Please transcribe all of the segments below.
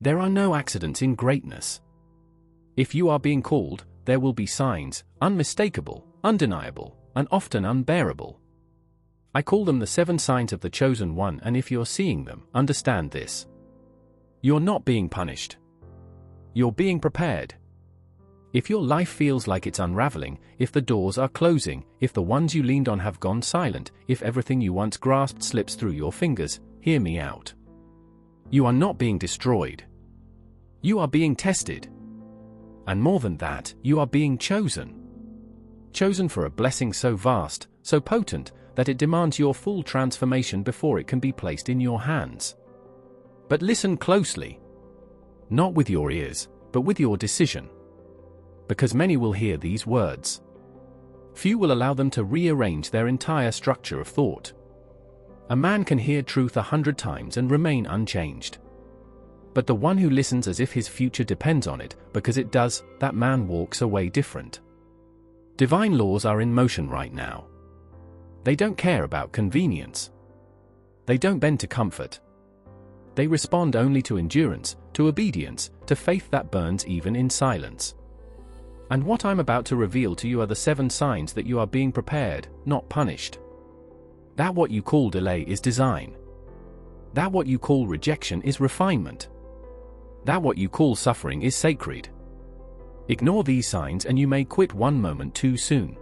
There are no accidents in greatness. If you are being called, there will be signs, unmistakable, undeniable, and often unbearable. I call them the 7 signs of the chosen one, and if you're seeing them, understand this. You're not being punished. You're being prepared. If your life feels like it's unraveling, if the doors are closing, if the ones you leaned on have gone silent, if everything you once grasped slips through your fingers, hear me out. You are not being destroyed. You are being tested. And more than that, you are being chosen. Chosen for a blessing so vast, so potent, that it demands your full transformation before it can be placed in your hands. But listen closely. Not with your ears, but with your decision. Because many will hear these words. Few will allow them to rearrange their entire structure of thought. A man can hear truth 100 times and remain unchanged. But the one who listens as if his future depends on it, because it does, that man walks away different. Divine laws are in motion right now. They don't care about convenience. They don't bend to comfort. They respond only to endurance, to obedience, to faith that burns even in silence. And what I'm about to reveal to you are the 7 signs that you are being prepared, not punished. That what you call delay is design. That what you call rejection is refinement. That what you call suffering is sacred. Ignore these signs and you may quit one moment too soon.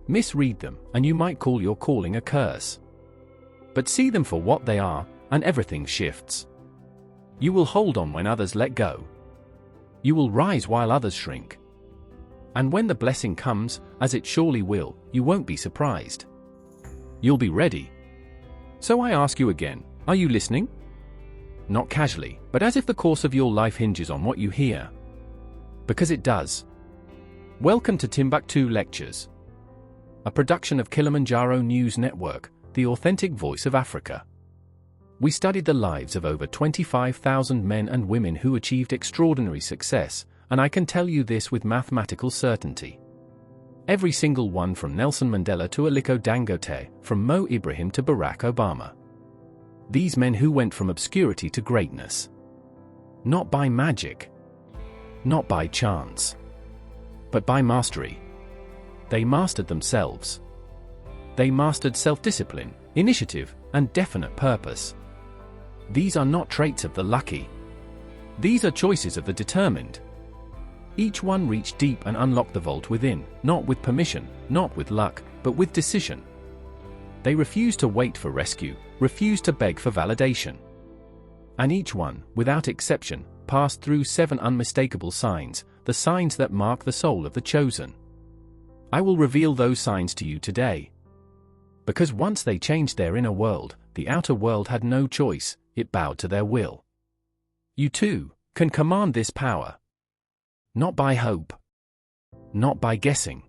Misread them, and you might call your calling a curse. But see them for what they are, and everything shifts. You will hold on when others let go. You will rise while others shrink. And when the blessing comes, as it surely will, you won't be surprised. You'll be ready. So I ask you again, are you listening? Not casually, but as if the course of your life hinges on what you hear. Because it does. Welcome to Timbuktu Lectures, a production of Kilimanjaro News Network, the authentic voice of Africa. We studied the lives of over 25,000 men and women who achieved extraordinary success, and I can tell you this with mathematical certainty. Every single one, from Nelson Mandela to Aliko Dangote, from Mo Ibrahim to Barack Obama. These men who went from obscurity to greatness. Not by magic. Not by chance. But by mastery. They mastered themselves. They mastered self-discipline, initiative, and definite purpose. These are not traits of the lucky. These are choices of the determined. Each one reached deep and unlocked the vault within, not with permission, not with luck, but with decision. They refused to wait for rescue, refused to beg for validation. And each one, without exception, passed through 7 unmistakable signs, the signs that mark the soul of the chosen. I will reveal those signs to you today. Because once they changed their inner world, the outer world had no choice, it bowed to their will. You too can command this power. Not by hope. Not by guessing.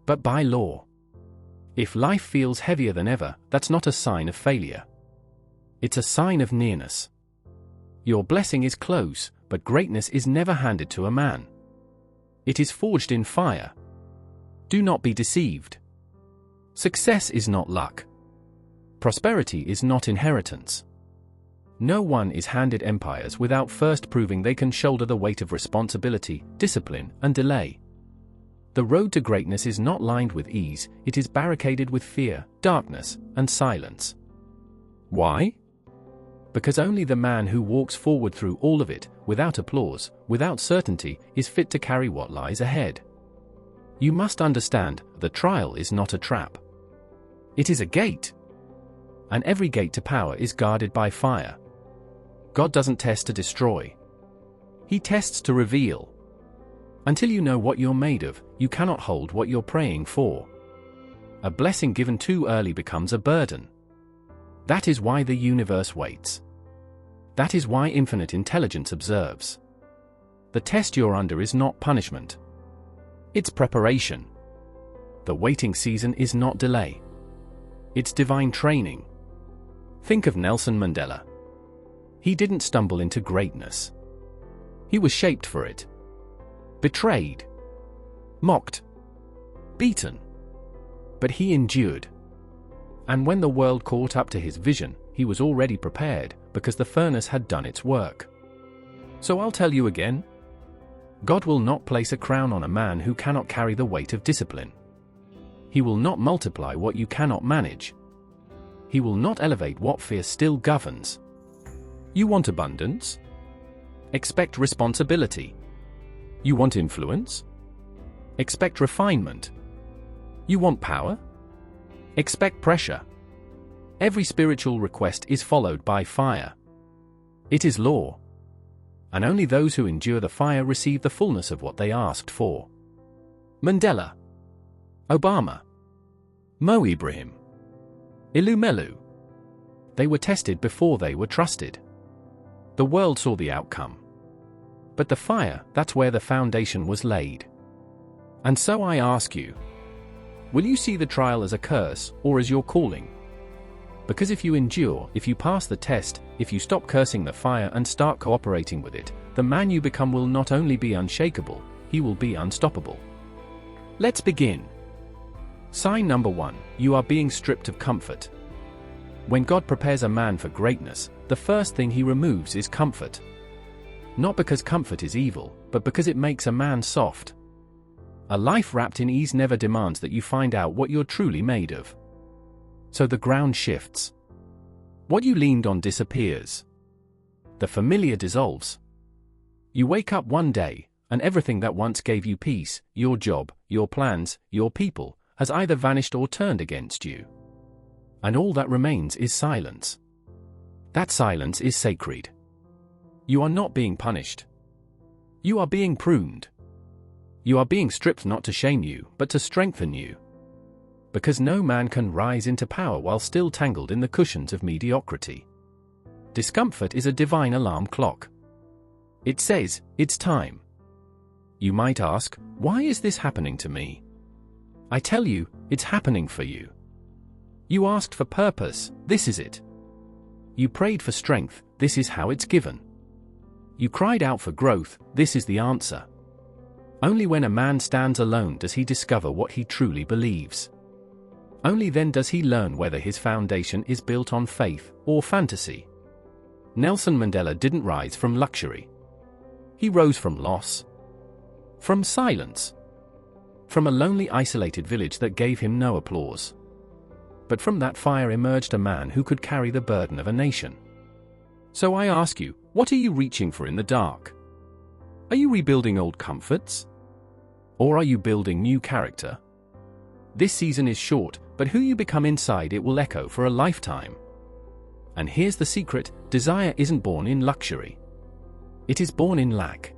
But by law. If life feels heavier than ever, that's not a sign of failure. It's a sign of nearness. Your blessing is close, but greatness is never handed to a man. It is forged in fire. Do not be deceived. Success is not luck. Prosperity is not inheritance. No one is handed empires without first proving they can shoulder the weight of responsibility, discipline, and delay. The road to greatness is not lined with ease, it is barricaded with fear, darkness, and silence. Why? Because only the man who walks forward through all of it, without applause, without certainty, is fit to carry what lies ahead. You must understand, the trial is not a trap. It is a gate. And every gate to power is guarded by fire. God doesn't test to destroy. He tests to reveal. Until you know what you're made of, you cannot hold what you're praying for. A blessing given too early becomes a burden. That is why the universe waits. That is why infinite intelligence observes. The test you're under is not punishment. It's preparation. The waiting season is not delay. It's divine training. Think of Nelson Mandela. He didn't stumble into greatness. He was shaped for it. Betrayed. Mocked. Beaten. But he endured. And when the world caught up to his vision, he was already prepared, because the furnace had done its work. So I'll tell you again. God will not place a crown on a man who cannot carry the weight of discipline. He will not multiply what you cannot manage. He will not elevate what fear still governs. You want abundance? Expect responsibility. You want influence? Expect refinement. You want power? Expect pressure. Every spiritual request is followed by fire. It is law. And only those who endure the fire receive the fullness of what they asked for. Mandela, Obama, Mo Ibrahim, Ilumelu. They were tested before they were trusted. The world saw the outcome. But the fire, that's where the foundation was laid. And so I ask you, will you see the trial as a curse or as your calling? Because if you endure, if you pass the test, if you stop cursing the fire and start cooperating with it, the man you become will not only be unshakable, he will be unstoppable. Let's begin. Sign number 1, you are being stripped of comfort. When God prepares a man for greatness, the first thing he removes is comfort. Not because comfort is evil, but because it makes a man soft. A life wrapped in ease never demands that you find out what you're truly made of. So the ground shifts. What you leaned on disappears. The familiar dissolves. You wake up one day, and everything that once gave you peace, your job, your plans, your people, has either vanished or turned against you. And all that remains is silence. That silence is sacred. You are not being punished. You are being pruned. You are being stripped not to shame you, but to strengthen you. Because no man can rise into power while still tangled in the cushions of mediocrity. Discomfort is a divine alarm clock. It says, it's time. You might ask, why is this happening to me? I tell you, it's happening for you. You asked for purpose, this is it. You prayed for strength, this is how it's given. You cried out for growth, this is the answer. Only when a man stands alone does he discover what he truly believes. Only then does he learn whether his foundation is built on faith or fantasy. Nelson Mandela didn't rise from luxury. He rose from loss. From silence. From a lonely, isolated village that gave him no applause. But from that fire emerged a man who could carry the burden of a nation. So I ask you, what are you reaching for in the dark? Are you rebuilding old comforts? Or are you building new character? This season is short, but who you become inside it will echo for a lifetime. And here's the secret, desire isn't born in luxury. It is born in lack.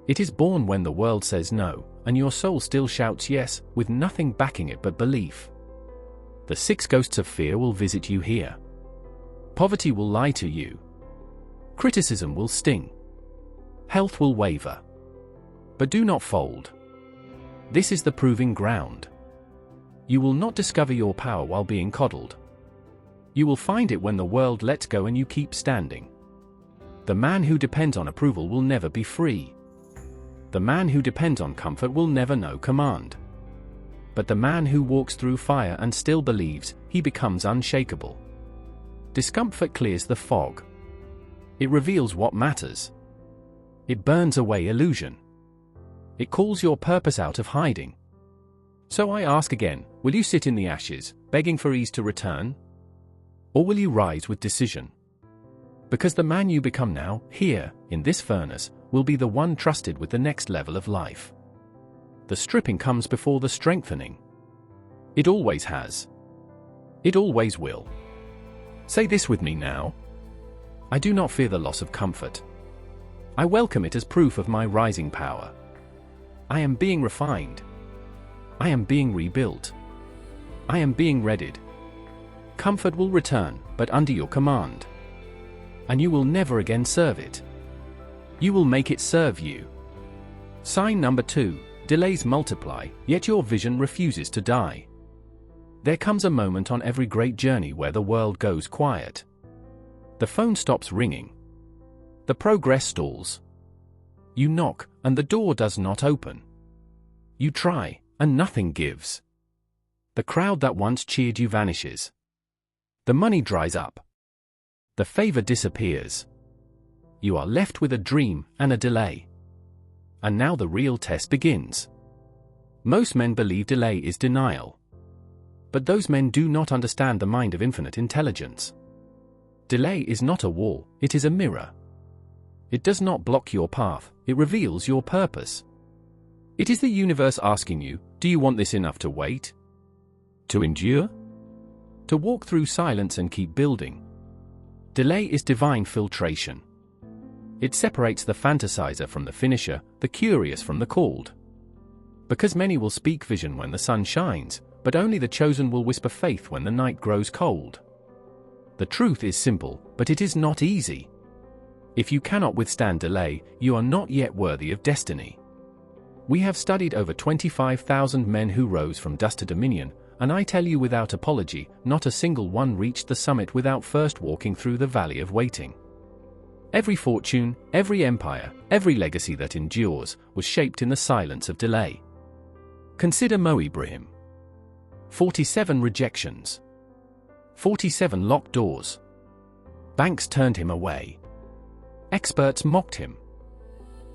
It is born when the world says no, and your soul still shouts yes, with nothing backing it but belief. The 6 ghosts of fear will visit you here. Poverty will lie to you. Criticism will sting. Health will waver. But do not fold. This is the proving ground. You will not discover your power while being coddled. You will find it when the world lets go and you keep standing. The man who depends on approval will never be free. The man who depends on comfort will never know command. But the man who walks through fire and still believes, he becomes unshakable. Discomfort clears the fog. It reveals what matters. It burns away illusion. It calls your purpose out of hiding. So I ask again, will you sit in the ashes, begging for ease to return? Or will you rise with decision? Because the man you become now, here, in this furnace, will be the one trusted with the next level of life. The stripping comes before the strengthening. It always has. It always will. Say this with me now. I do not fear the loss of comfort. I welcome it as proof of my rising power. I am being refined. I am being rebuilt. I am being readied. Comfort will return, but under your command. And you will never again serve it. You will make it serve you. Sign number 2, delays multiply, yet your vision refuses to die. There comes a moment on every great journey where the world goes quiet. The phone stops ringing. The progress stalls. You knock, and the door does not open. You try, and nothing gives. The crowd that once cheered you vanishes. The money dries up. The favor disappears. you are left with a dream and a delay. And now the real test begins. Most men believe delay is denial. But those men do not understand the mind of infinite intelligence. Delay is not a wall, it is a mirror. It does not block your path, it reveals your purpose. It is the universe asking you, do you want this enough to wait? To endure? To walk through silence and keep building? Delay is divine filtration. It separates the fantasizer from the finisher, the curious from the called. Because many will speak vision when the sun shines, but only the chosen will whisper faith when the night grows cold. The truth is simple, but it is not easy. If you cannot withstand delay, you are not yet worthy of destiny. We have studied over 25,000 men who rose from dust to dominion, and I tell you without apology, not a single one reached the summit without first walking through the valley of waiting. Every fortune, every empire, every legacy that endures, was shaped in the silence of delay. Consider Ibrahim. 47 rejections. 47 locked doors. Banks turned him away. Experts mocked him.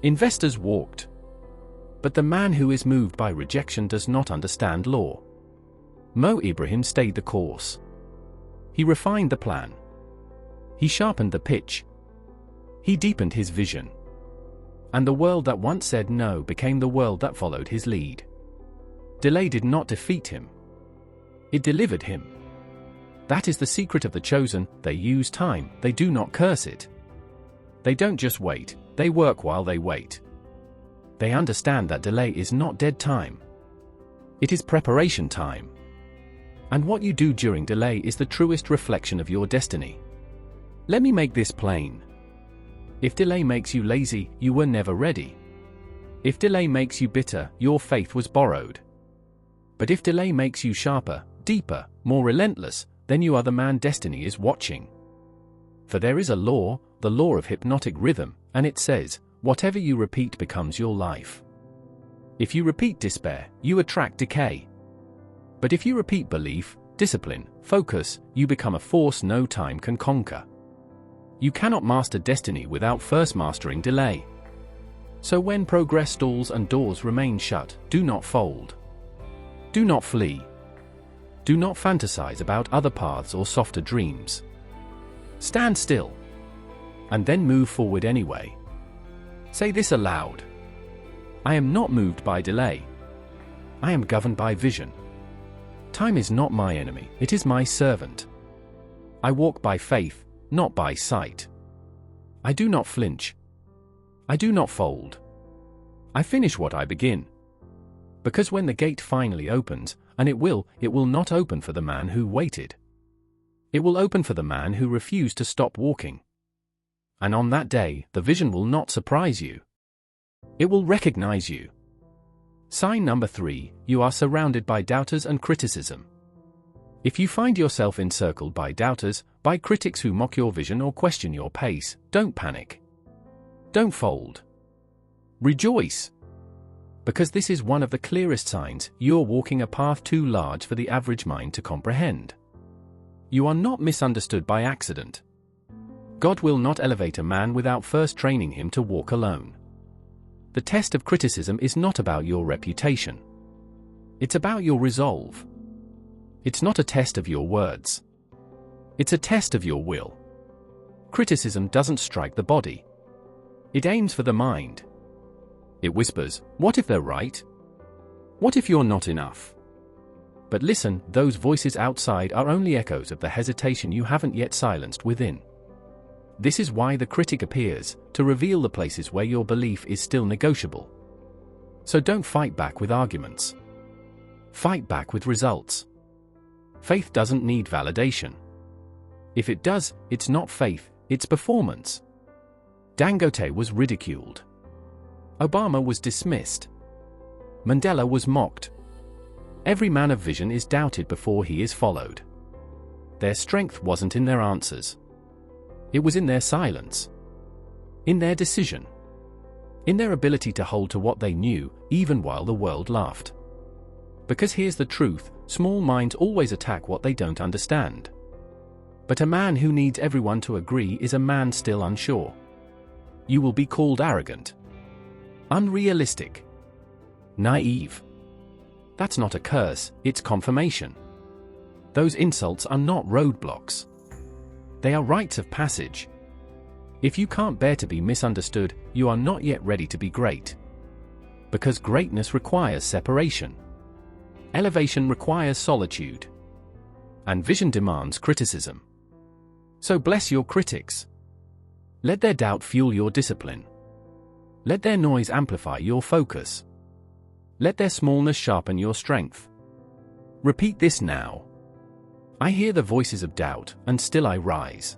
Investors walked. But the man who is moved by rejection does not understand law. Ibrahim stayed the course. He refined the plan. He sharpened the pitch. He deepened his vision. And the world that once said no became the world that followed his lead. Delay did not defeat him. It delivered him. That is the secret of the chosen. They use time, they do not curse it. They don't just wait, they work while they wait. They understand that delay is not dead time. It is preparation time. And what you do during delay is the truest reflection of your destiny. Let me make this plain. If delay makes you lazy, you were never ready. If delay makes you bitter, your faith was borrowed. But if delay makes you sharper, deeper, more relentless, then you are the man destiny is watching. For there is a law, the law of hypnotic rhythm, and it says, whatever you repeat becomes your life. If you repeat despair, you attract decay. But if you repeat belief, discipline, focus, you become a force no time can conquer. You cannot master destiny without first mastering delay. So when progress stalls and doors remain shut, do not fold. Do not flee. Do not fantasize about other paths or softer dreams. Stand still. And then move forward anyway. Say this aloud. I am not moved by delay. I am governed by vision. Time is not my enemy, it is my servant. I walk by faith, not by sight. I do not flinch. I do not fold. I finish what I begin. Because when the gate finally opens, and it will not open for the man who waited. It will open for the man who refused to stop walking. And on that day, the vision will not surprise you. It will recognize you. Sign number 3, you are surrounded by doubters and criticism. If you find yourself encircled by doubters, by critics who mock your vision or question your pace, don't panic. Don't fold. Rejoice. Because this is one of the clearest signs you're walking a path too large for the average mind to comprehend. You are not misunderstood by accident. God will not elevate a man without first training him to walk alone. The test of criticism is not about your reputation. It's about your resolve. It's not a test of your words. It's a test of your will. Criticism doesn't strike the body. It aims for the mind. It whispers, what if they're right? What if you're not enough? But listen, those voices outside are only echoes of the hesitation you haven't yet silenced within. This is why the critic appears, to reveal the places where your belief is still negotiable. So don't fight back with arguments. Fight back with results. Faith doesn't need validation. If it does, it's not faith, it's performance. Dangote was ridiculed. Obama was dismissed. Mandela was mocked. Every man of vision is doubted before he is followed. Their strength wasn't in their answers. It was in their silence. In their decision. In their ability to hold to what they knew, even while the world laughed. Because here's the truth, small minds always attack what they don't understand. But a man who needs everyone to agree is a man still unsure. You will be called arrogant, unrealistic, naive. That's not a curse, it's confirmation. Those insults are not roadblocks. They are rites of passage. If you can't bear to be misunderstood, you are not yet ready to be great. Because greatness requires separation. Elevation requires solitude. And vision demands criticism. So bless your critics. Let their doubt fuel your discipline. Let their noise amplify your focus. Let their smallness sharpen your strength. Repeat this now. I hear the voices of doubt, and still I rise.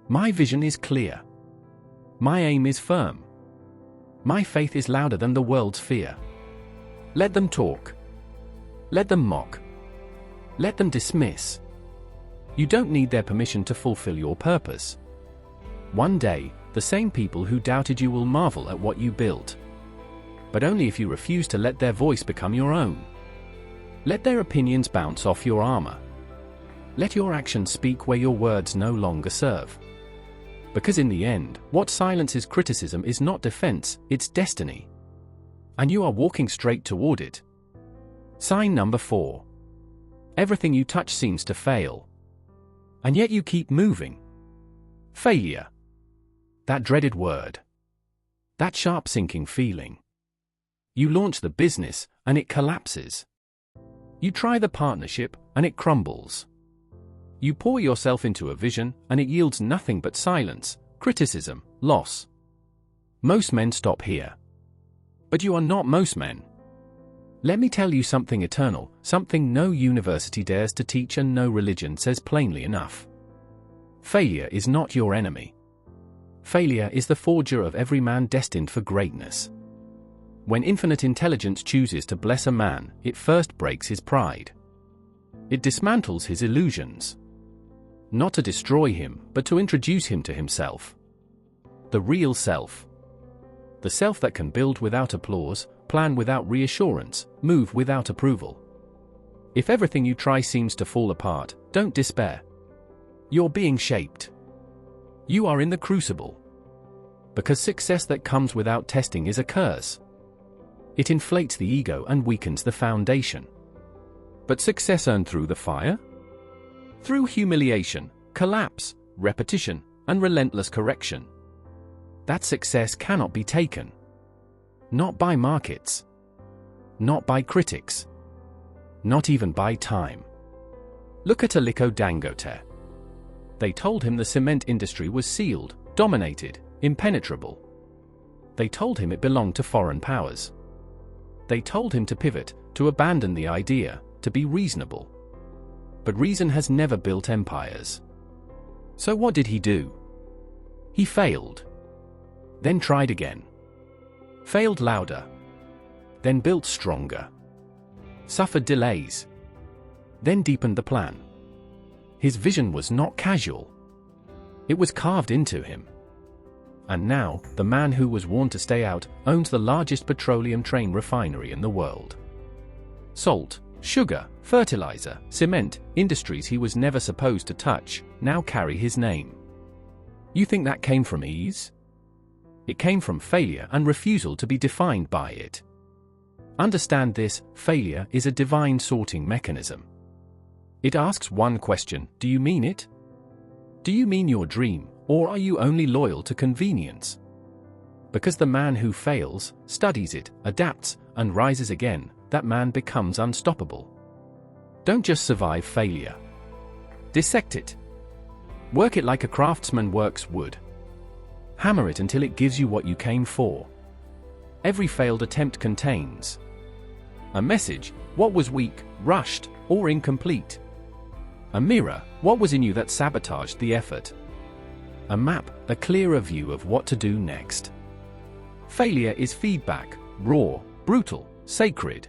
My vision is clear. My aim is firm. My faith is louder than the world's fear. Let them talk. Let them mock. Let them dismiss. You don't need their permission to fulfill your purpose. One day, the same people who doubted you will marvel at what you built. But only if you refuse to let their voice become your own. Let their opinions bounce off your armor. Let your actions speak where your words no longer serve. Because in the end, what silences criticism is not defense, it's destiny. And you are walking straight toward it. Sign number 4. Everything you touch seems to fail. And yet you keep moving. Failure. That dreaded word. That sharp sinking feeling. You launch the business, and it collapses. You try the partnership, and it crumbles. You pour yourself into a vision, and it yields nothing but silence, criticism, loss. Most men stop here. But you are not most men. Let me tell you something eternal, something no university dares to teach and no religion says plainly enough. Failure is not your enemy. Failure is the forger of every man destined for greatness. When infinite intelligence chooses to bless a man, it first breaks his pride. It dismantles his illusions. Not to destroy him, but to introduce him to himself. The real self. The self that can build without applause, plan without reassurance, move without approval. If everything you try seems to fall apart, don't despair. You're being shaped. You are in the crucible. Because success that comes without testing is a curse. It inflates the ego and weakens the foundation. But success earned through the fire? Through humiliation, collapse, repetition, and relentless correction. That success cannot be taken. Not by markets. Not by critics. Not even by time. Look at Aliko Dangote. They told him the cement industry was sealed, dominated, impenetrable. They told him it belonged to foreign powers. They told him to pivot, to abandon the idea, to be reasonable. But reason has never built empires. So what did he do? He failed. Then tried again. Failed louder. Then built stronger. Suffered delays. Then deepened the plan. His vision was not casual. It was carved into him. And now, the man who was warned to stay out, owns the largest petroleum train refinery in the world. Salt, sugar, fertilizer, cement, industries he was never supposed to touch, now carry his name. You think that came from ease? It came from failure and refusal to be defined by it. Understand this, failure is a divine sorting mechanism. It asks one question, do you mean it? Do you mean your dream, or are you only loyal to convenience? Because the man who fails, studies it, adapts, and rises again, that man becomes unstoppable. Don't just survive failure. Dissect it. Work it like a craftsman works wood. Hammer it until it gives you what you came for. Every failed attempt contains a message, what was weak, rushed, or incomplete. A mirror, what was in you that sabotaged the effort. A map, a clearer view of what to do next. Failure is feedback, raw, brutal, sacred.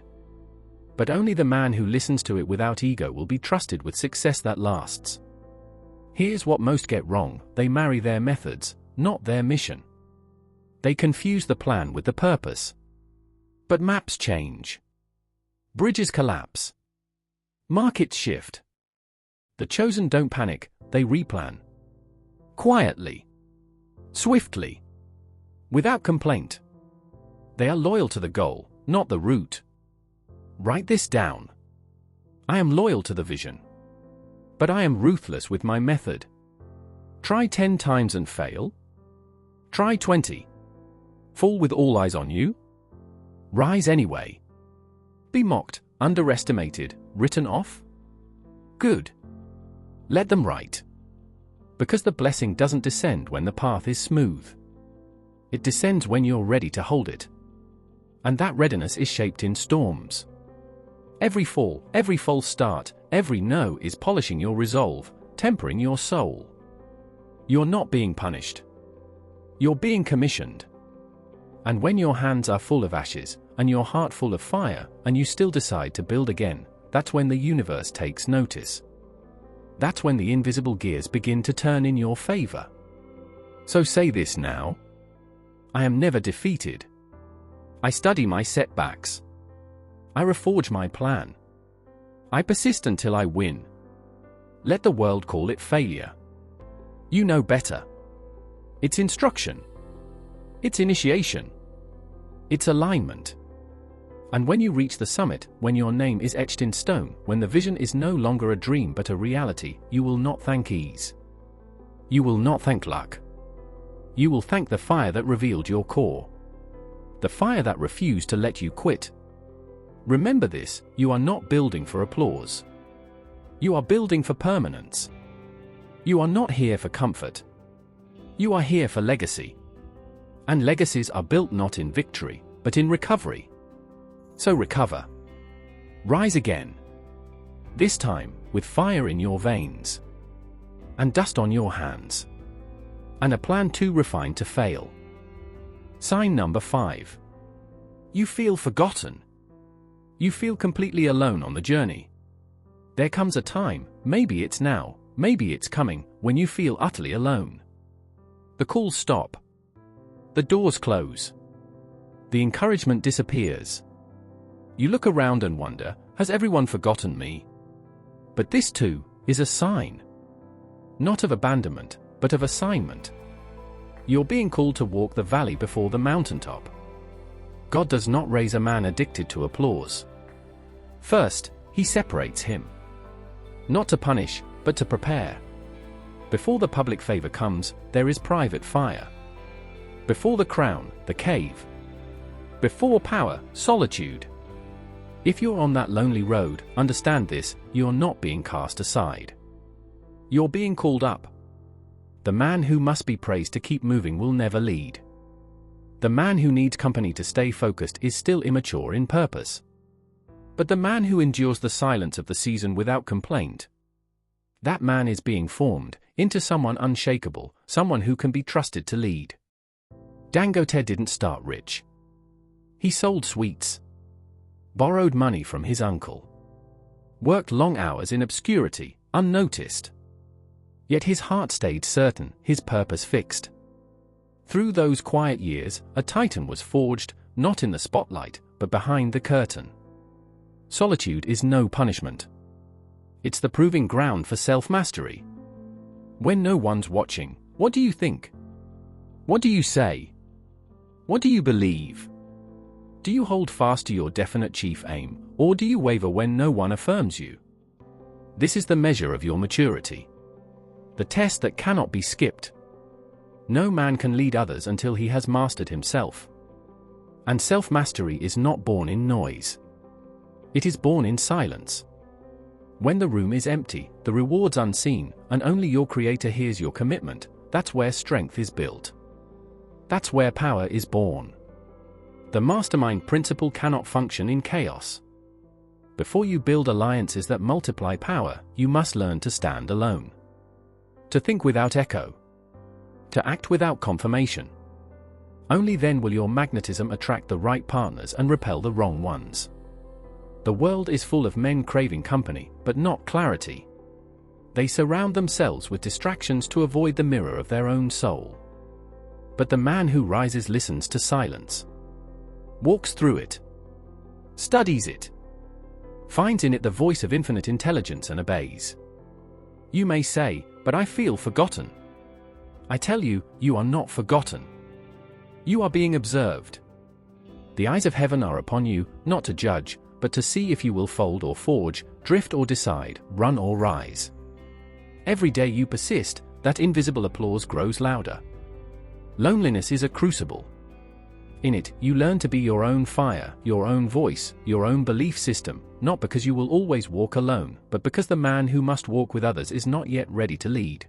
But only the man who listens to it without ego will be trusted with success that lasts. Here's what most get wrong, they marry their methods, not their mission. They confuse the plan with the purpose. But maps change. Bridges collapse. Markets shift. The chosen don't panic, they replan. Quietly. Swiftly. without complaint. They are loyal to the goal, not the route. Write this down. I am loyal to the vision. But I am ruthless with my method. Try 10 times and fail? Try 20. Fall with all eyes on you? Rise anyway. Be mocked, underestimated, written off? Good. Let them write. Because the blessing doesn't descend when the path is smooth. It descends when you're ready to hold it. And that readiness is shaped in storms. Every fall, every false start, every no is polishing your resolve, tempering your soul. You're not being punished. You're being commissioned. And when your hands are full of ashes, and your heart full of fire, and you still decide to build again, that's when the universe takes notice. That's when the invisible gears begin to turn in your favor. So say this now. I am never defeated. I study my setbacks. I reforge my plan. I persist until I win. Let the world call it failure. You know better. It's instruction. It's initiation. It's alignment. And when you reach the summit, when your name is etched in stone, when the vision is no longer a dream but a reality, you will not thank ease. You will not thank luck. You will thank the fire that revealed your core. The fire that refused to let you quit. Remember this, you are not building for applause. You are building for permanence. You are not here for comfort. You are here for legacy. And legacies are built not in victory, but in recovery. So recover. Rise again. This time, with fire in your veins. And dust on your hands. And a plan too refined to fail. Sign number 5. You feel forgotten. You feel completely alone on the journey. There comes a time, maybe it's now, maybe it's coming, when you feel utterly alone. The calls stop. The doors close. The encouragement disappears. You look around and wonder, has everyone forgotten me? But this too is a sign. Not of abandonment, but of assignment. You're being called to walk the valley before the mountaintop. God does not raise a man addicted to applause. First, He separates him. Not to punish, but to prepare. Before the public favor comes, there is private fire. Before the crown, the cave. Before power, solitude. If you're on that lonely road, understand this, you're not being cast aside. You're being called up. The man who must be praised to keep moving will never lead. The man who needs company to stay focused is still immature in purpose. But the man who endures the silence of the season without complaint, that man is being formed into someone unshakable, someone who can be trusted to lead. Dangote didn't start rich. He sold sweets. Borrowed money from his uncle. Worked long hours in obscurity, unnoticed. Yet his heart stayed certain, his purpose fixed. Through those quiet years, a titan was forged, not in the spotlight, but behind the curtain. Solitude is no punishment. It's the proving ground for self-mastery. When no one's watching, what do you think? What do you say? What do you believe? Do you hold fast to your definite chief aim, or do you waver when no one affirms you? This is the measure of your maturity. The test that cannot be skipped. No man can lead others until he has mastered himself. And self-mastery is not born in noise. It is born in silence. When the room is empty, the reward's unseen, and only your creator hears your commitment, that's where strength is built. That's where power is born. The mastermind principle cannot function in chaos. Before you build alliances that multiply power, you must learn to stand alone. To think without echo. To act without confirmation. Only then will your magnetism attract the right partners and repel the wrong ones. The world is full of men craving company, but not clarity. They surround themselves with distractions to avoid the mirror of their own soul. But the man who rises listens to silence. Walks through it. Studies it. Finds in it the voice of infinite intelligence and obeys. You may say, but I feel forgotten. I tell you, you are not forgotten. You are being observed. The eyes of heaven are upon you, not to judge, but to see if you will fold or forge, drift or decide, run or rise. Every day you persist, that invisible applause grows louder. Loneliness is a crucible. In it, you learn to be your own fire, your own voice, your own belief system, not because you will always walk alone, but because the man who must walk with others is not yet ready to lead.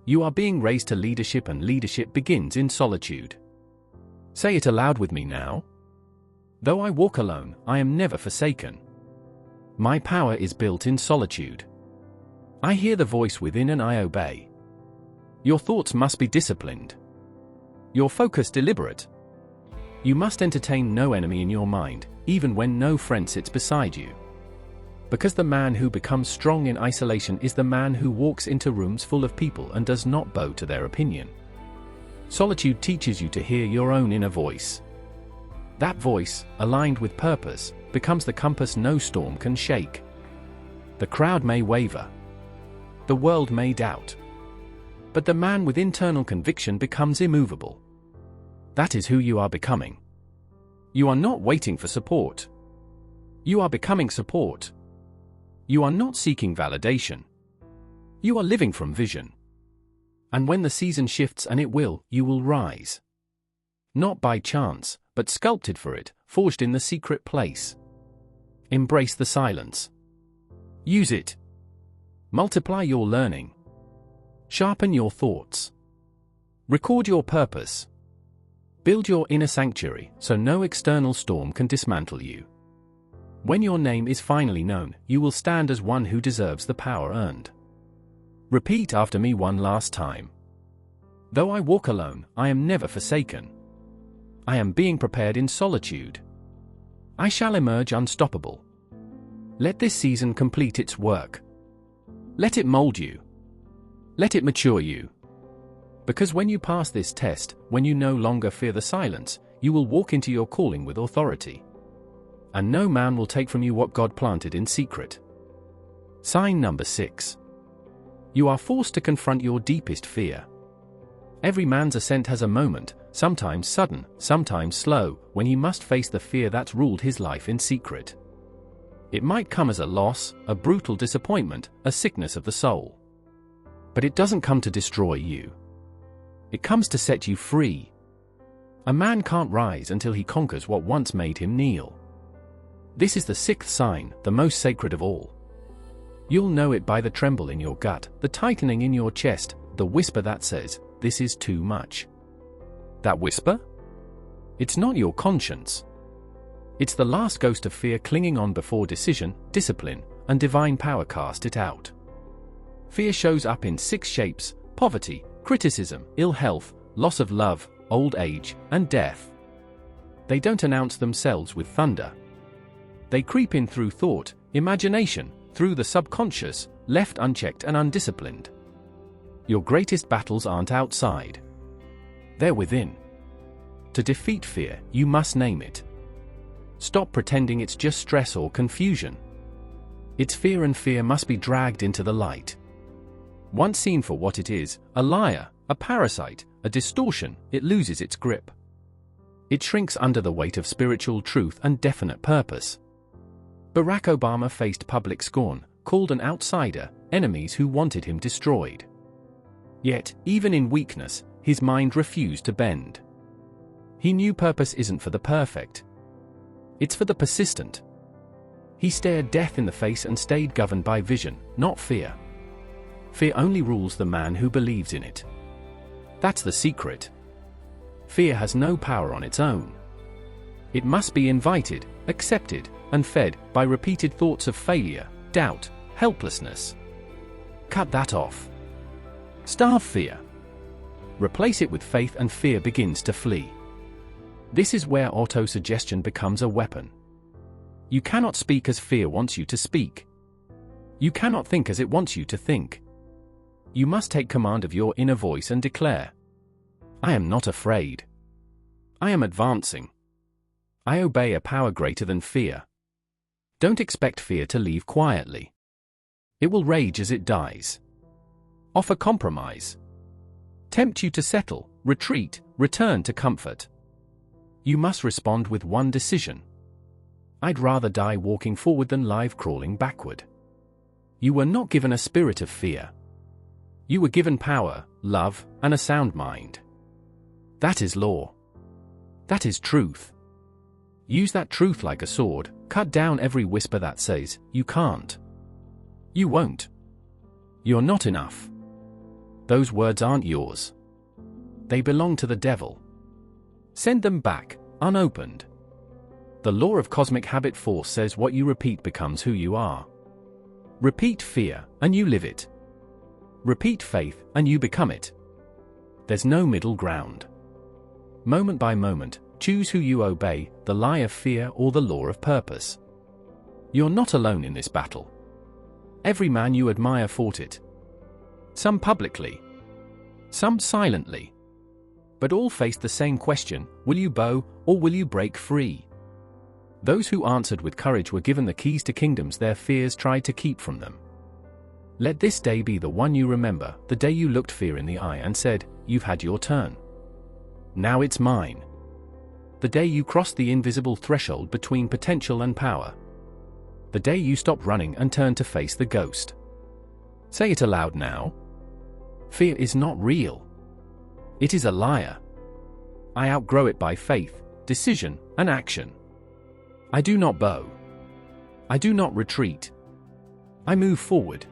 You are being raised to leadership, and leadership begins in solitude. Say it aloud with me now. Though I walk alone, I am never forsaken. My power is built in solitude. I hear the voice within and I obey. Your thoughts must be disciplined. Your focus deliberate. You must entertain no enemy in your mind, even when no friend sits beside you. Because the man who becomes strong in isolation is the man who walks into rooms full of people and does not bow to their opinion. Solitude teaches you to hear your own inner voice. That voice, aligned with purpose, becomes the compass no storm can shake. The crowd may waver. The world may doubt. But the man with internal conviction becomes immovable. That is who you are becoming. You are not waiting for support. You are becoming support. You are not seeking validation. You are living from vision. And when the season shifts, and it will, you will rise. Not by chance, but sculpted for it, forged in the secret place. Embrace the silence. Use it. Multiply your learning. Sharpen your thoughts. Record your purpose. Build your inner sanctuary so no external storm can dismantle you. When your name is finally known, you will stand as one who deserves the power earned. Repeat after me one last time. Though I walk alone, I am never forsaken. I am being prepared in solitude. I shall emerge unstoppable. Let this season complete its work. Let it mold you. Let it mature you. Because when you pass this test, when you no longer fear the silence, you will walk into your calling with authority. And no man will take from you what God planted in secret. Sign number 6. You are forced to confront your deepest fear. Every man's ascent has a moment, sometimes sudden, sometimes slow, when he must face the fear that's ruled his life in secret. It might come as a loss, a brutal disappointment, a sickness of the soul. But it doesn't come to destroy you. It comes to set you free. A man can't rise until he conquers what once made him kneel. This is the 6th sign, the most sacred of all. You'll know it by the tremble in your gut, the tightening in your chest, the whisper that says, "This is too much." That whisper? It's not your conscience. It's the last ghost of fear clinging on before decision, discipline, and divine power cast it out. Fear shows up in 6 shapes: poverty, criticism, ill health, loss of love, old age, and death. They don't announce themselves with thunder. They creep in through thought, imagination, through the subconscious, left unchecked and undisciplined. Your greatest battles aren't outside. They're within. To defeat fear, you must name it. Stop pretending it's just stress or confusion. It's fear, and fear must be dragged into the light. Once seen for what it is, a liar, a parasite, a distortion, it loses its grip. It shrinks under the weight of spiritual truth and definite purpose. Barack Obama faced public scorn, called an outsider, enemies who wanted him destroyed. Yet, even in weakness, his mind refused to bend. He knew purpose isn't for the perfect. It's for the persistent. He stared death in the face and stayed governed by vision, not fear. Fear only rules the man who believes in it. That's the secret. Fear has no power on its own. It must be invited, accepted, and fed by repeated thoughts of failure, doubt, helplessness. Cut that off. Starve fear. Replace it with faith, and fear begins to flee. This is where autosuggestion becomes a weapon. You cannot speak as fear wants you to speak. You cannot think as it wants you to think. You must take command of your inner voice and declare, "I am not afraid. I am advancing. I obey a power greater than fear." Don't expect fear to leave quietly. It will rage as it dies. Offer compromise. Tempt you to settle, retreat, return to comfort. You must respond with one decision. I'd rather die walking forward than live crawling backward. You were not given a spirit of fear. You were given power, love, and a sound mind. That is law. That is truth. Use that truth like a sword, cut down every whisper that says, you can't. You won't. You're not enough. Those words aren't yours. They belong to the devil. Send them back, unopened. The law of cosmic habit force says what you repeat becomes who you are. Repeat fear, and you live it. Repeat faith, and you become it. There's no middle ground. Moment by moment, choose who you obey, the lie of fear or the law of purpose. You're not alone in this battle. Every man you admire fought it. Some publicly. Some silently. But all faced the same question, will you bow, or will you break free? Those who answered with courage were given the keys to kingdoms their fears tried to keep from them. Let this day be the one you remember, the day you looked fear in the eye and said, you've had your turn. Now it's mine. The day you crossed the invisible threshold between potential and power. The day you stopped running and turned to face the ghost. Say it aloud now. Fear is not real. It is a liar. I outgrow it by faith, decision, and action. I do not bow. I do not retreat. I move forward.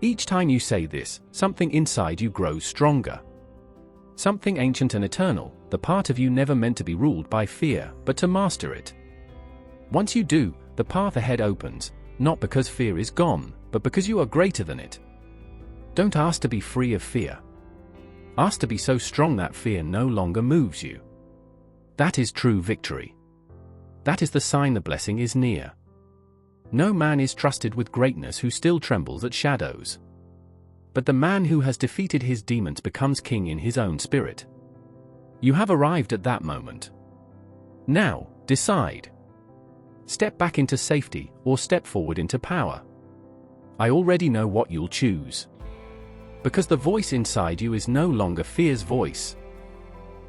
Each time you say this, something inside you grows stronger. Something ancient and eternal, the part of you never meant to be ruled by fear, but to master it. Once you do, the path ahead opens, not because fear is gone, but because you are greater than it. Don't ask to be free of fear. Ask to be so strong that fear no longer moves you. That is true victory. That is the sign the blessing is near. No man is trusted with greatness who still trembles at shadows. But the man who has defeated his demons becomes king in his own spirit. You have arrived at that moment. Now, decide. Step back into safety, or step forward into power. I already know what you'll choose. Because the voice inside you is no longer fear's voice.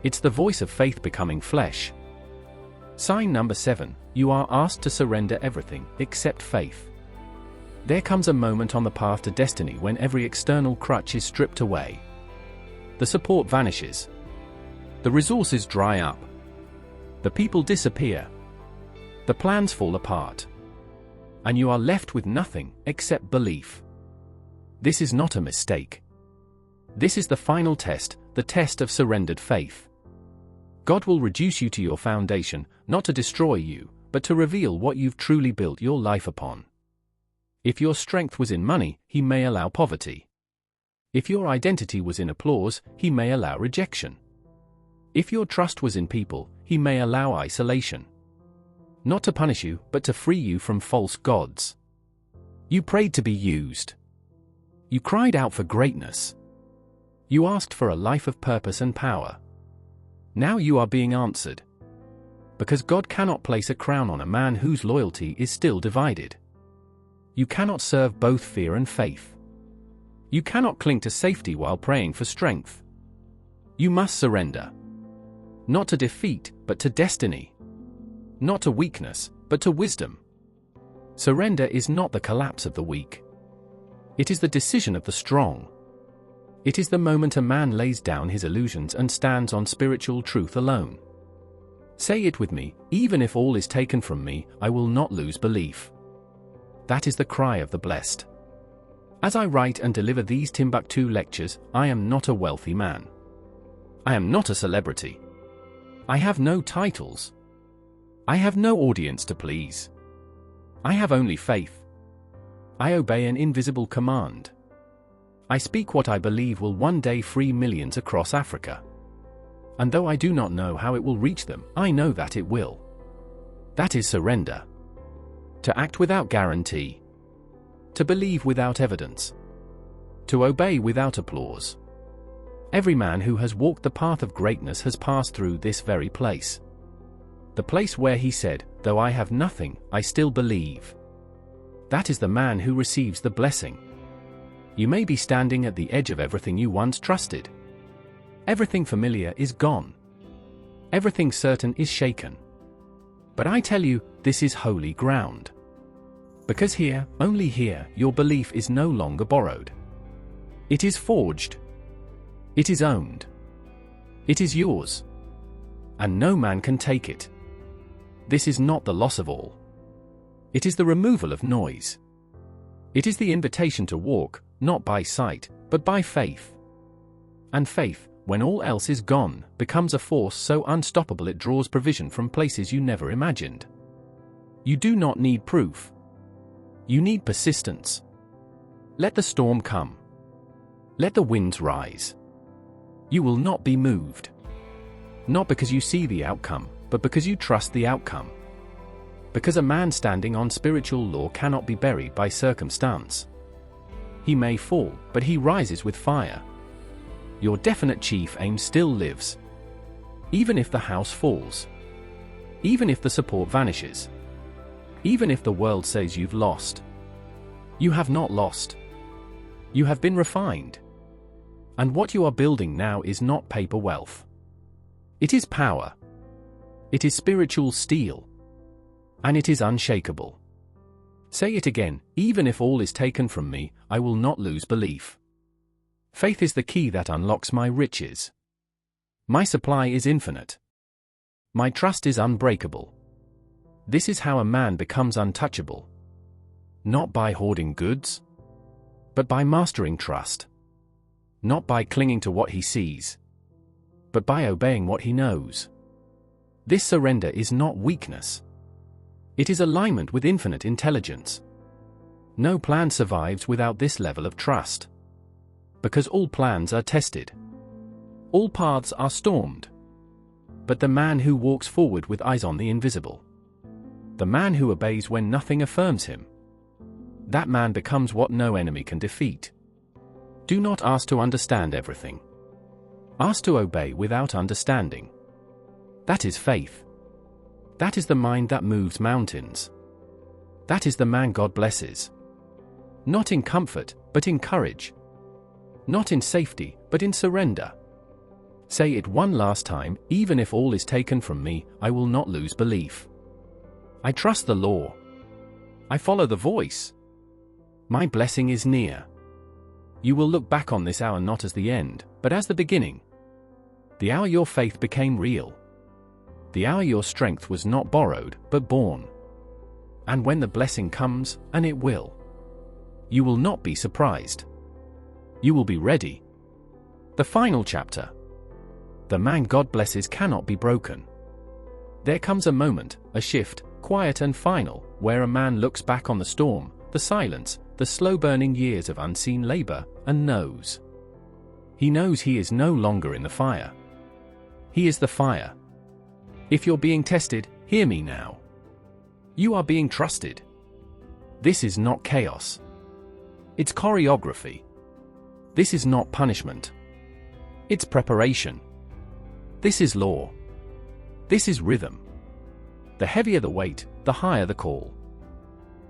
It's the voice of faith becoming flesh. Sign number 7, you are asked to surrender everything, except faith. There comes a moment on the path to destiny when every external crutch is stripped away. The support vanishes. The resources dry up. The people disappear. The plans fall apart. And you are left with nothing except belief. This is not a mistake. This is the final test, the test of surrendered faith. God will reduce you to your foundation, not to destroy you, but to reveal what you've truly built your life upon. If your strength was in money, He may allow poverty. If your identity was in applause, He may allow rejection. If your trust was in people, He may allow isolation. Not to punish you, but to free you from false gods. You prayed to be used. You cried out for greatness. You asked for a life of purpose and power. Now you are being answered. Because God cannot place a crown on a man whose loyalty is still divided. You cannot serve both fear and faith. You cannot cling to safety while praying for strength. You must surrender. Not to defeat, but to destiny. Not to weakness, but to wisdom. Surrender is not the collapse of the weak. It is the decision of the strong. It is the moment a man lays down his illusions and stands on spiritual truth alone. Say it with me, even if all is taken from me, I will not lose belief. That is the cry of the blessed. As I write and deliver these Timbuktu lectures, I am not a wealthy man. I am not a celebrity. I have no titles. I have no audience to please. I have only faith. I obey an invisible command. I speak what I believe will one day free millions across Africa. And though I do not know how it will reach them, I know that it will. That is surrender. To act without guarantee. To believe without evidence. To obey without applause. Every man who has walked the path of greatness has passed through this very place. The place where he said, though I have nothing, I still believe. That is the man who receives the blessing. You may be standing at the edge of everything you once trusted. Everything familiar is gone. Everything certain is shaken. But I tell you, this is holy ground. Because here, only here, your belief is no longer borrowed. It is forged. It is owned. It is yours. And no man can take it. This is not the loss of all. It is the removal of noise. It is the invitation to walk, not by sight, but by faith. And faith, when all else is gone, becomes a force so unstoppable it draws provision from places you never imagined. You do not need proof. You need persistence. Let the storm come. Let the winds rise. You will not be moved. Not because you see the outcome, but because you trust the outcome. Because a man standing on spiritual law cannot be buried by circumstance. He may fall, but he rises with fire. Your definite chief aim still lives. Even if the house falls. Even if the support vanishes. Even if the world says you've lost. You have not lost. You have been refined. And what you are building now is not paper wealth. It is power. It is spiritual steel. And it is unshakable. Say it again, even if all is taken from me, I will not lose belief. Faith is the key that unlocks my riches. My supply is infinite. My trust is unbreakable. This is how a man becomes untouchable. Not by hoarding goods, but by mastering trust. Not by clinging to what he sees, but by obeying what he knows. This surrender is not weakness. It is alignment with infinite intelligence. No plan survives without this level of trust. Because all plans are tested. All paths are stormed. But the man who walks forward with eyes on the invisible. The man who obeys when nothing affirms him. That man becomes what no enemy can defeat. Do not ask to understand everything. Ask to obey without understanding. That is faith. That is the mind that moves mountains. That is the man God blesses. Not in comfort, but in courage. Not in safety, but in surrender. Say it one last time, even if all is taken from me, I will not lose belief. I trust the law. I follow the voice. My blessing is near. You will look back on this hour not as the end, but as the beginning. The hour your faith became real. The hour your strength was not borrowed, but born. And when the blessing comes, and it will, you will not be surprised. You will be ready. The final chapter. The man God blesses cannot be broken. There comes a moment, a shift, quiet and final, where a man looks back on the storm, the silence, the slow-burning years of unseen labor, and knows. He knows he is no longer in the fire. He is the fire. If you're being tested, hear me now. You are being trusted. This is not chaos. It's choreography. This is not punishment. It's preparation. This is law. This is rhythm. The heavier the weight, the higher the call.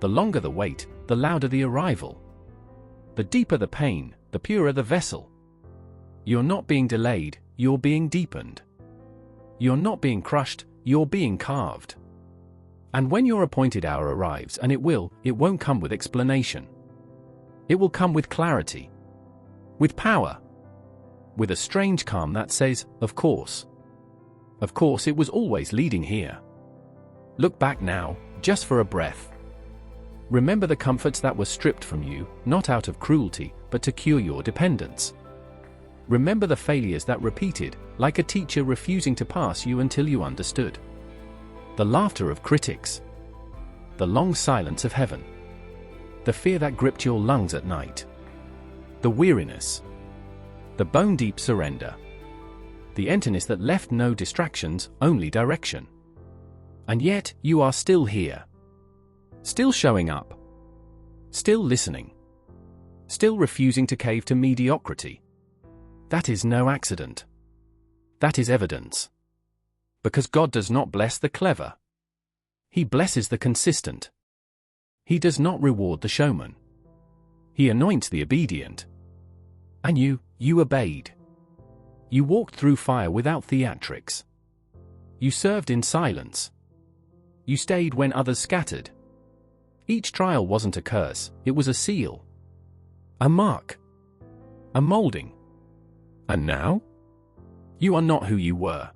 The longer the wait, the louder the arrival. The deeper the pain, the purer the vessel. You're not being delayed, you're being deepened. You're not being crushed, you're being carved. And when your appointed hour arrives, and it won't come with explanation. It will come with clarity. With power. With a strange calm that says, of course. Of course it was always leading here. Look back now, just for a breath. Remember the comforts that were stripped from you, not out of cruelty, but to cure your dependence. Remember the failures that repeated, like a teacher refusing to pass you until you understood. The laughter of critics. The long silence of heaven. The fear that gripped your lungs at night. The weariness. The bone-deep surrender. The emptiness that left no distractions, only direction. And yet, you are still here. Still showing up. Still listening. Still refusing to cave to mediocrity. That is no accident. That is evidence. Because God does not bless the clever. He blesses the consistent. He does not reward the showman. He anoints the obedient. And you obeyed. You walked through fire without theatrics. You served in silence. You stayed when others scattered. Each trial wasn't a curse, it was a seal. A mark. A molding. And now? You are not who you were.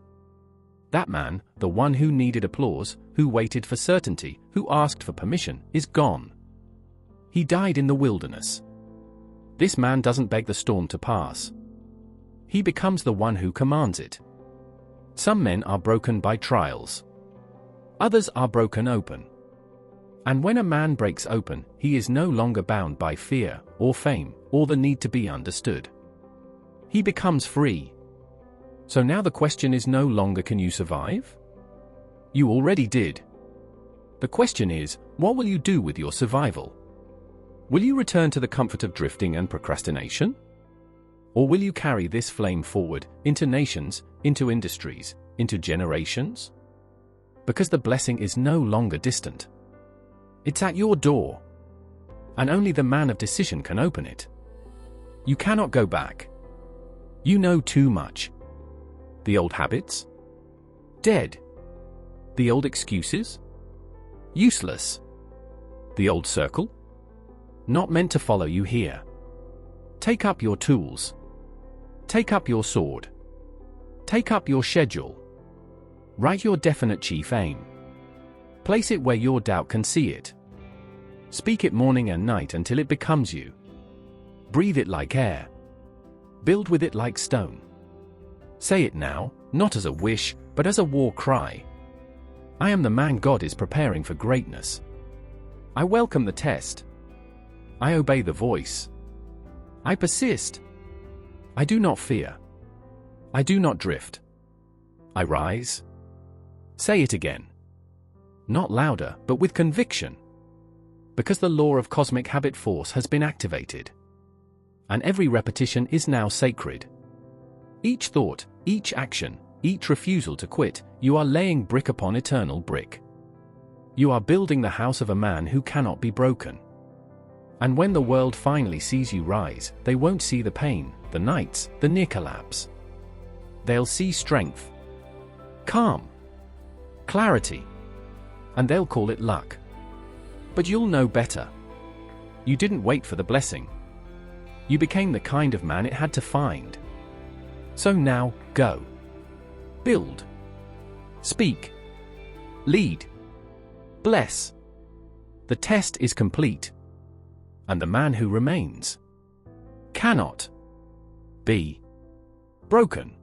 That man, the one who needed applause, who waited for certainty, who asked for permission, is gone. He died in the wilderness. This man doesn't beg the storm to pass. He becomes the one who commands it. Some men are broken by trials. Others are broken open. And when a man breaks open, he is no longer bound by fear, or fame, or the need to be understood. He becomes free. So now the question is no longer can you survive? You already did. The question is, what will you do with your survival? Will you return to the comfort of drifting and procrastination? Or will you carry this flame forward, into nations, into industries, into generations? Because the blessing is no longer distant. It's at your door. And only the man of decision can open it. You cannot go back. You know too much. The old habits? Dead. The old excuses? Useless. The old circle? Not meant to follow you here. Take up your tools. Take up your sword. Take up your schedule. Write your definite chief aim. Place it where your doubt can see it. Speak it morning and night until it becomes you. Breathe it like air. Build with it like stone. Say it now, not as a wish, but as a war cry. I am the man God is preparing for greatness. I welcome the test. I obey the voice. I persist. I do not fear. I do not drift. I rise. Say it again. Not louder, but with conviction. Because the law of cosmic habit force has been activated. And every repetition is now sacred. Each thought, each action, each refusal to quit, you are laying brick upon eternal brick. You are building the house of a man who cannot be broken. And when the world finally sees you rise, they won't see the pain, the nights, the near collapse. They'll see strength, calm, clarity, and they'll call it luck. But you'll know better. You didn't wait for the blessing. You became the kind of man it had to find. So now, go. Build. Speak. Lead. Bless. The test is complete. And the man who remains cannot be broken.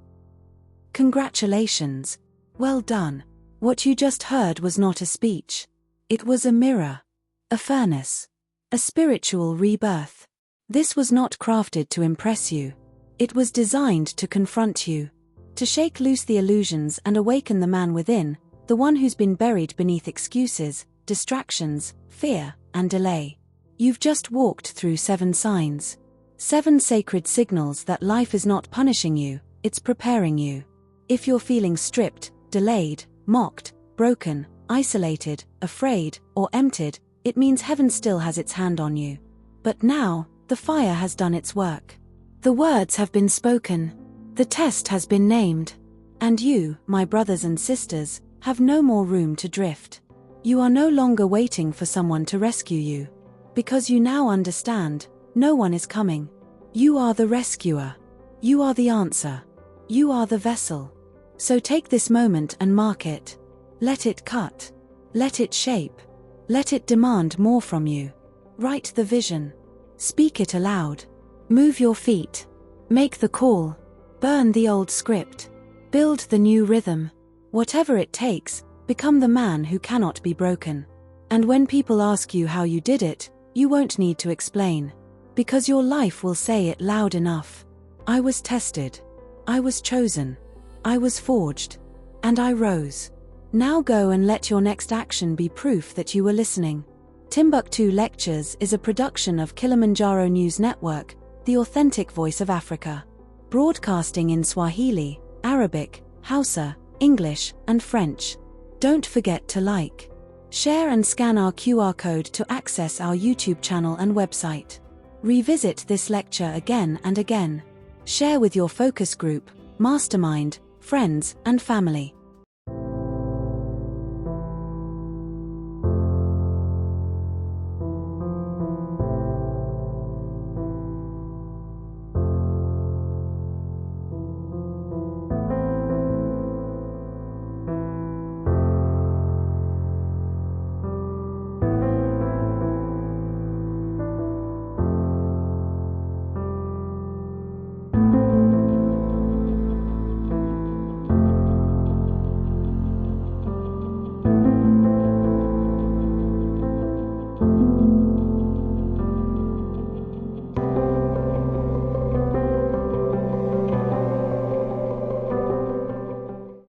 Congratulations. Well done. What you just heard was not a speech. It was a mirror. A furnace. A spiritual rebirth. This was not crafted to impress you. It was designed to confront you. To shake loose the illusions and awaken the man within, the one who's been buried beneath excuses, distractions, fear, and delay. You've just walked through 7 signs. 7 sacred signals that life is not punishing you, it's preparing you. If you're feeling stripped, delayed, mocked, broken, isolated, afraid, or emptied, it means heaven still has its hand on you. But now, the fire has done its work. The words have been spoken. The test has been named. And you, my brothers and sisters, have no more room to drift. You are no longer waiting for someone to rescue you. Because you now understand, no one is coming. You are the rescuer. You are the answer. You are the vessel. So take this moment and mark it. Let it cut. Let it shape. Let it demand more from you. Write the vision. Speak it aloud. Move your feet. Make the call. Burn the old script. Build the new rhythm. Whatever it takes, become the man who cannot be broken. And when people ask you how you did it, you won't need to explain. Because your life will say it loud enough. I was tested. I was chosen. I was forged. And I rose. Now go and let your next action be proof that you were listening. Timbuktu Lectures is a production of Kilimanjaro News Network, the authentic voice of Africa. Broadcasting in Swahili, Arabic, Hausa, English, and French. Don't forget to like, share and scan our QR code to access our YouTube channel and website. Revisit this lecture again and again. Share with your focus group, mastermind, friends, and family.